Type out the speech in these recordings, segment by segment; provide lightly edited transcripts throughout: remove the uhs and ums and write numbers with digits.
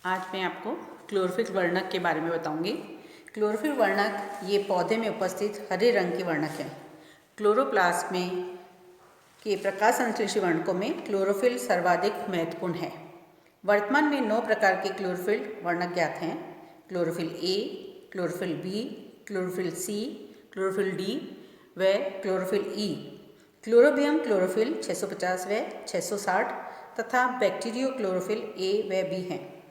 आज मैं आपको क्लोरोफिल वर्णक के बारे में बताऊंगी। क्लोरोफिल वर्णक ये पौधे में उपस्थित हरे रंग के वर्णक हैं। क्लोरोप्लास्ट में के प्रकाश संश्लेषी वर्णकों में क्लोरोफिल सर्वाधिक महत्वपूर्ण है। वर्तमान में 9 प्रकार के क्लोरोफिल वर्णक ज्ञात हैं। Chlorophyll A, chlorophyll B, chlorophyll C, chlorophyll D व क्लोरोफिल ई। क्लोरोबियम क्लोरोफिल 650 व 660 तथा बैक्टीरियो क्लोरोफिल ए व बी हैं।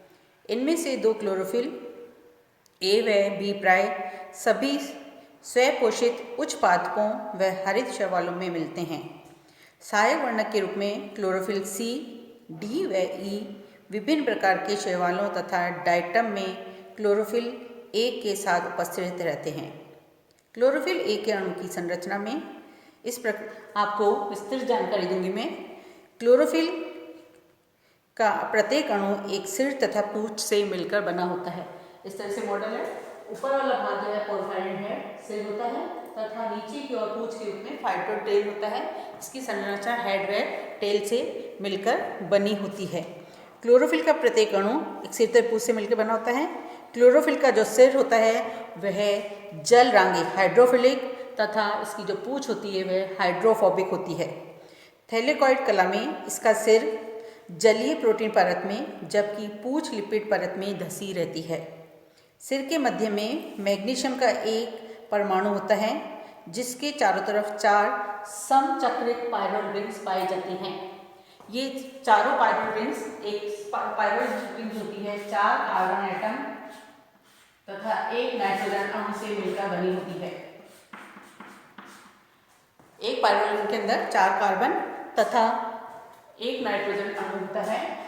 इनमें से 2 क्लोरोफिल ए व बी प्राय सभी स्वपोषित उच्च पादपों व हरित शैवालों में मिलते हैं। सहायक वर्णक के रूप में क्लोरोफिल सी, डी व ई विभिन्न प्रकार के शैवालों तथा डाइटम में क्लोरोफिल ए के साथ उपस्थित रहते हैं। क्लोरोफिल ए के अणु की संरचना में इस प्रकार आपको विस्तृत जानकारी दूंगी मैं। क्लोरोफिल का प्रत्येक अणु एक सिर तथा पूंछ से मिलकर बना होता है। इस तरह से मॉडल है। ऊपर वाला भाग जो है पोरफायरिन है, सिर होता है तथा नीचे की ओर पूंछ के रूप में फाइटोटेल होता है। इसकी संरचना हेड व टेल से मिलकर बनी होती है। क्लोरोफिल का प्रत्येक अणु एक सिर तथा पूंछ से मिलकर बना होता है। क्लोरोफिल का जो सिर होता है वह जल रांगी हाइड्रोफिलिक तथा इसकी जो पूंछ होती है वह हाइड्रोफोबिक होती है। थैलेकॉइड कला में इसका सिर जलीय प्रोटीन परत में जबकि पूंछ लिपिड परत में धसी रहती है। सिर के मध्य में मैग्नीशियम का एक परमाणु होता है जिसके चारों तरफ 4 समचक्रित पायरोल रिंग्स पाई जाती हैं। ये चारों पायरोल रिंग्स एक पायरोल रिंग्स होती है 4 कार्बन एटम तथा एक नाइट्रोजन अणु से मिलकर बनी होती है। एक पायरोल रिंग के अंदर 4 कार्बन तथा एक नाइट्रोजन अणु होता है।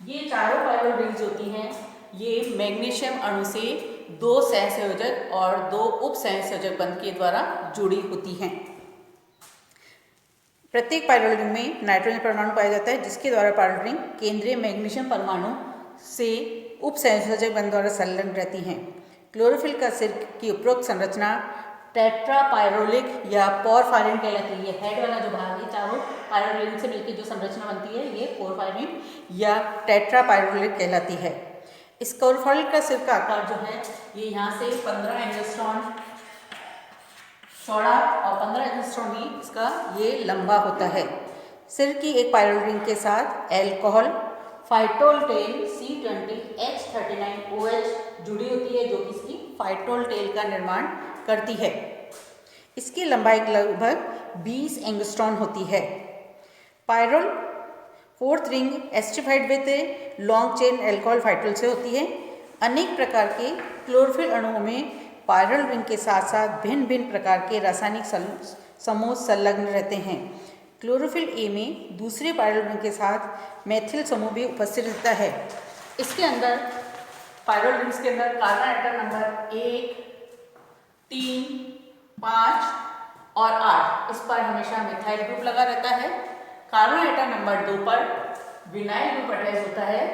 ये चारों पायरोल रिंग्स होती हैं, ये मैग्नीशियम अणु से 2 सहसंयोजक और 2 उप सहसंयोजक बंध के द्वारा जुड़ी होती हैं। प्रत्येक पायरोल रिंग में नाइट्रोजन परमाणु पाया जाता है जिसके द्वारा पायरोल रिंग केंद्रीय मैग्नीशियम परमाणु से उप सहसंयोजक बंध द्वारा संलग्न रहती हैं। क्लोरोफिल का सिर की उपरोक्त संरचना टेट्रापायरोलिक या पोरफायरिन कहलाती है। हेड वाला जो भाग है चारों पायरोल रिंग से मिलकर जो संरचना बनती है ये पोरफायरिन या टेट्रापायरोलिक कहलाती है। इस क्लोरोफिल का सिर का आकार जो है ये यहाँ से 15 एंगस्ट्रॉन चौड़ा और 15 एंगस्ट्रॉन ही इसका ये लंबा होता है। सिर की एक पायरोल रिंग के साथ एल्कोहल फाइटोलटेल C20H39OH जुड़ी होती है जो कि इसकी फाइटोलटेल का निर्माण करती है। इसकी लंबाई लगभग 20 एंगस्ट्रॉन होती है। Pyrrole 4th ring esterified with long chain alcohol phytol से होती है। अनेक प्रकार के क्लोरोफिल अणुओं में पायरोल रिंग के साथ साथ भिन्न भिन्न प्रकार के रासायनिक समूह संलग्न रहते हैं। क्लोरोफिल ए में दूसरे पायरोल रिंग के साथ मेथिल समूह भी उपस्थित रहता है। इसके अंदर पायरोल रिंग्स के अंदर कार्बन एटम नंबर 1, 3, 5 और 8 इस पर हमेशा मिथाइल ग्रुप लगा रहता है। कार्बन एटम नंबर 2 पर विनाइल ग्रुप अटैच होता है।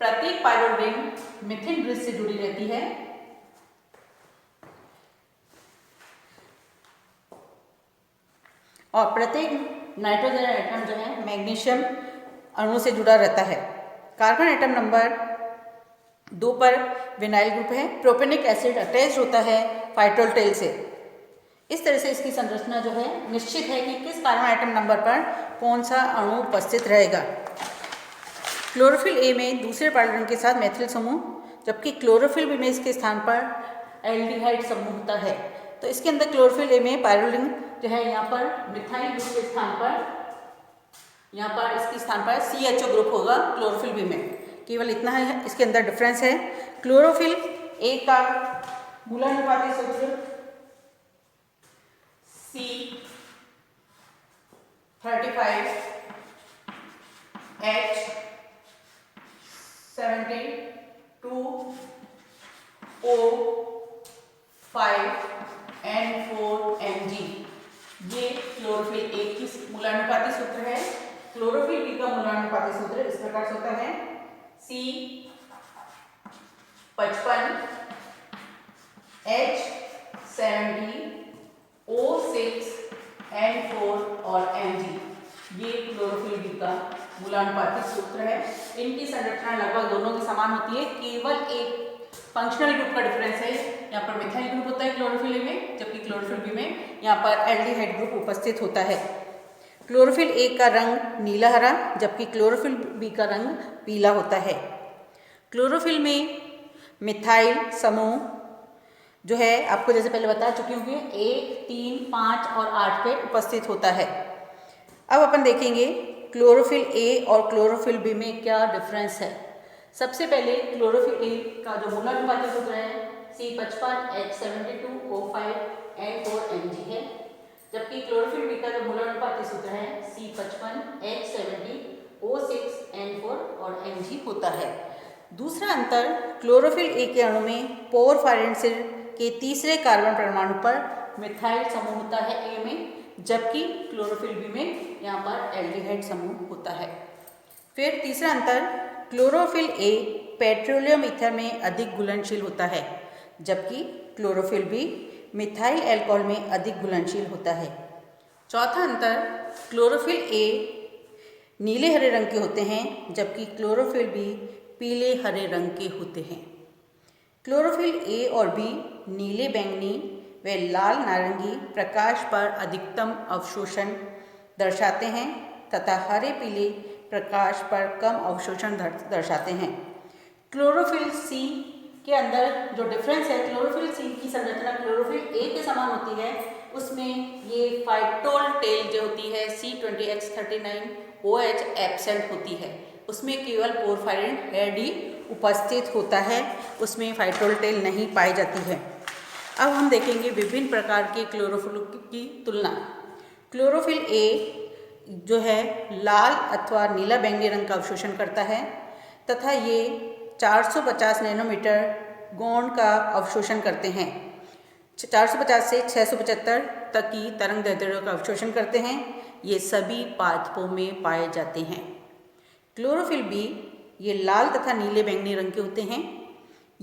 प्रत्येक पायरोल रिंग मिथिन ब्रिज से जुड़ी रहती है। और प्रत्येक नाइट्रोजन एटम जो है मैग्नीशियम अणु से जुड़ा रहता है। कार्बन एटम नंबर 2 पर विनाइल ग्रुप है। प्रोपेनिक एसिड अटैच होता है फाइटोलटेल से। इस तरह से इसकी संरचना जो है निश्चित है कि किस कार्बन एटम नंबर पर कौन सा अणु उपस्थित रहेगा। क्लोरोफिल ए में दूसरे पायरोल रिंग के साथ मेथिल समूह जबकि क्लोरोफिल बी में इसके स्थान पर एल्डिहाइड समूह होता है। तो इसके अंदर क्लोरोफिल ए में पायरोल रिंग जो है यहाँ पर मिथाइल ग्रुप के स्थान पर यहाँ पर इसके स्थान पर CHO ग्रुप होगा। क्लोरोफिल बी में केवल इतना है इसके अंदर डिफरेंस है। क्लोरोफिल ए का मूलानुपाती सूत्र C35H72O5N4Mg ये क्लोरोफिल ए की मूलानुपाती सूत्र है। क्लोरोफिल बी का मूलानुपाती सूत्र इस प्रकार से होता है C55H70O6N4 और Mg। ये क्लोरोफिल बी का मूलानुपातिक सूत्र है। इनकी संरचना लगभग दोनों की समान होती है, केवल एक फंक्शनल ग्रुप का डिफरेंस है। यहाँ पर मिथाइल ग्रुप होता है क्लोरोफिल ए में, जबकि क्लोरोफिल बी में यहाँ पर एल्डिहाइड ग्रुप उपस्थित होता है। क्लोरोफिल ए का रंग नीला हरा, जबकि क्लोरोफिल बी का रंग पीला होता है। क्लोरोफिल में मिथाइल समूह जो है आपको जैसे पहले बता चुकी हूँ 1, 3, 5 और 8 पे उपस्थित होता है। अब अपन देखेंगे क्लोरोफिल ए और क्लोरोफिल बी में क्या डिफरेंस है। सबसे पहले क्लोरोफिल ए का जो मूलानुपातिक सूत्र है C55 H72 O5 N4 Mg है, जबकि क्लोरोफिल बी का जो मूलानुपातिक सूत्र है C55 H70 O6 N4 और Mg होता है। दूसरा अंतर, क्लोरोफिल ए के अणु में पोरफायरेंसिल के तीसरे कार्बन परमाणु पर मिथाइल समूह होता है ए में, जबकि क्लोरोफिल बी में यहाँ पर एल्डिहाइड समूह होता है। फिर तीसरा अंतर, क्लोरोफिल ए पेट्रोलियम ईथर में अधिक घुलनशील होता है, जबकि क्लोरोफिल बी मिथाइल अल्कोहल में अधिक घुलनशील होता है। चौथा अंतर, क्लोरोफिल ए नीले हरे रंग के होते हैं, जबकि क्लोरोफिल बी पीले हरे रंग के होते हैं। क्लोरोफिल ए और बी नीले बैंगनी व लाल नारंगी प्रकाश पर अधिकतम अवशोषण दर्शाते हैं तथा हरे पीले प्रकाश पर कम अवशोषण दर्शाते हैं। क्लोरोफिल सी के अंदर जो डिफरेंस है, क्लोरोफिल सी की संरचना क्लोरोफिल ए के समान होती है। उसमें ये फाइटोल टेल जो होती है C20H39OH एब्सेंट होती है। उसमें केवल पोरफायरिन हेड ही उपस्थित होता है, उसमें फाइटोल टेल नहीं पाई जाती है। अब हम देखेंगे विभिन्न प्रकार के क्लोरोफिल की तुलना। क्लोरोफिल ए जो है लाल अथवा नीला बैंगनी रंग का अवशोषण करता है तथा ये 450 नैनोमीटर गौण का अवशोषण करते हैं। 450 से 675 तक की तरंग दैर्ध्य का अवशोषण करते हैं। ये सभी पादपों में पाए जाते हैं। क्लोरोफिल बी ये लाल तथा नीले बैंगनी रंग के होते हैं।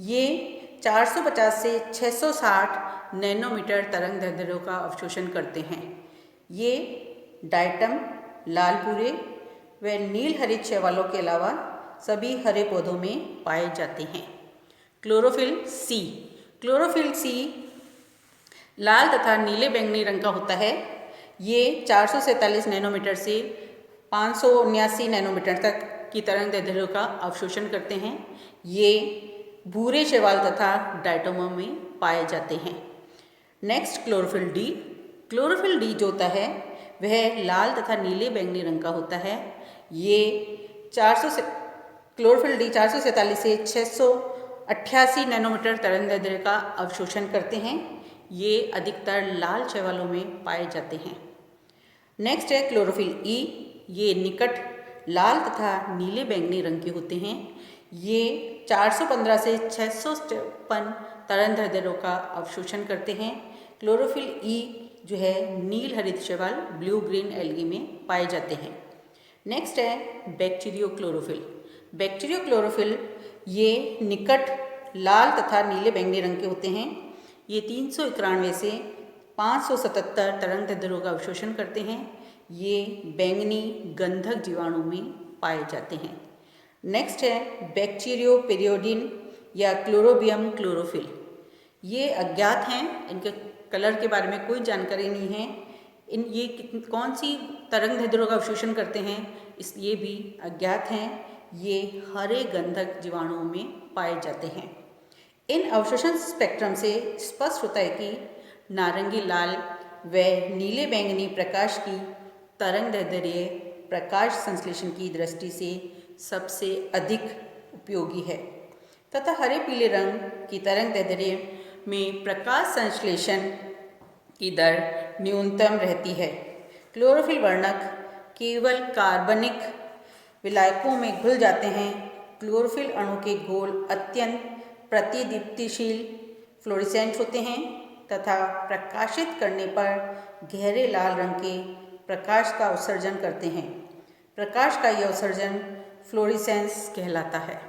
ये 450 से 660 नैनोमीटर तरंग दैर्ध्य का अवशोषण करते हैं। ये डायटम, लाल भूरे व नील हरित शैवालों के अलावा सभी हरे पौधों में पाए जाते हैं। क्लोरोफिल सी लाल तथा नीले बैंगनी रंग का होता है। ये 447 नैनोमीटर से 579 नैनोमीटर तक की तरंग दैर्ध्य का अवशोषण करते हैं। ये भूरे शैवाल तथा डायटोमों में पाए जाते हैं। नेक्स्ट क्लोरोफिल डी जो होता है वह लाल तथा नीले बैंगनी रंग का होता है। ये क्लोरोफिल डी 447 से 688 नैनोमीटर तरंग दैर्ध्य का अवशोषण करते हैं। ये अधिकतर लाल शैवालों में पाए जाते हैं। नेक्स्ट है क्लोरोफिल ई। ये निकट लाल तथा नीले बैंगनी रंग के होते हैं। ये 415 से 653 तरंग दैर्ध्य का अवशोषण करते हैं। क्लोरोफिल ई जो है नील हरित शैवाल ब्लू ग्रीन एल्गी में पाए जाते हैं। नेक्स्ट है बैक्टीरियोक्लोरोफिल। ये निकट लाल तथा नीले बैंगनी रंग के होते हैं। ये 391 से 577 तरंग दैर्ध्य का अवशोषण करते हैं। ये बैंगनी गंधक जीवाणु में पाए जाते हैं। नेक्स्ट है बैक्टीरियोपेरियोडिन या क्लोरोबियम क्लोरोफिल। ये अज्ञात हैं, इनके कलर के बारे में कोई जानकारी नहीं है। ये कौन सी तरंग दैर्ध्य का अवशोषण करते हैं ये भी अज्ञात हैं। ये हरे गंधक जीवाणुओं में पाए जाते हैं। इन अवशोषण स्पेक्ट्रम से स्पष्ट होता है कि नारंगी लाल व नीले बैंगनी प्रकाश की तरंग दैर्ध्य प्रकाश संश्लेषण की दृष्टि से सबसे अधिक उपयोगी है तथा हरे पीले रंग की तरंग दैर्ध्य में प्रकाश संश्लेषण की दर न्यूनतम रहती है। क्लोरोफिल वर्णक केवल कार्बनिक विलायकों में घुल जाते हैं। क्लोरोफिल अणु के गोल अत्यंत प्रतिदीप्तिशील फ्लोरेसेंट होते हैं तथा प्रकाशित करने पर गहरे लाल रंग के प्रकाश का उत्सर्जन करते हैं। प्रकाश का यह उत्सर्जन फ्लोरेसेंस कहलाता है।